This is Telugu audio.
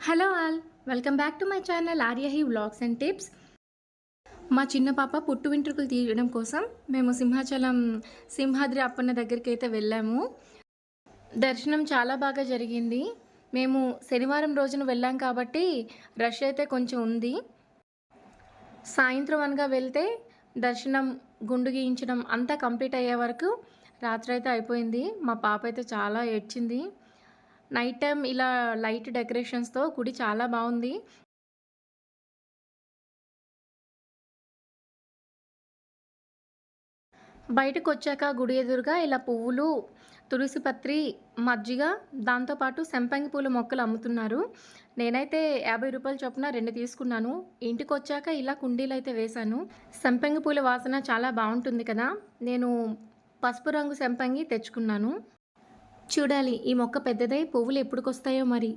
Hello all, welcome back to my channel Aaryahi vlogs and tips. మా చిన్న పాప పుట్టు వెంట్రుకలు తీయడం కోసం మేము సింహాచలం సింహాద్రి అప్పన్న దగ్గరికి అయితే వెళ్ళాము. దర్శనం చాలా బాగా జరిగింది. మేము శనివారం రోజున వెళ్ళాం కాబట్టి రష్ అయితే కొంచెం ఉంది. సాయంత్రం అనగా వెళ్తే దర్శనం, గుండు గీయించడం అంతా కంప్లీట్ అయ్యే వరకు రాత్రి అయితే అయిపోయింది. మా పాప అయితే చాలా ఏడ్చింది. నైట్ టైం ఇలా లైట్ డెకరేషన్స్తో గుడి చాలా బాగుంది. బయటకొచ్చాక గుడి ఎదురుగా ఇలా పువ్వులు, తులసి పత్రి, మజ్జిగ, దాంతోపాటు సంపంగి పూల మొక్కలు అమ్ముతున్నారు. నేనైతే రూ. 50 చొప్పున 2 తీసుకున్నాను. ఇంటికొచ్చాక ఇలా కుండీలైతే వేశాను. సంపంగి పూల వాసన చాలా బావుంటుంది కదా! నేను పసుపు రంగు సంపంగి తెచ్చుకున్నాను. చూడాలి ఈ మొక్క పెద్దదై పువ్వులు ఎప్పుడుకొస్తాయో మరి.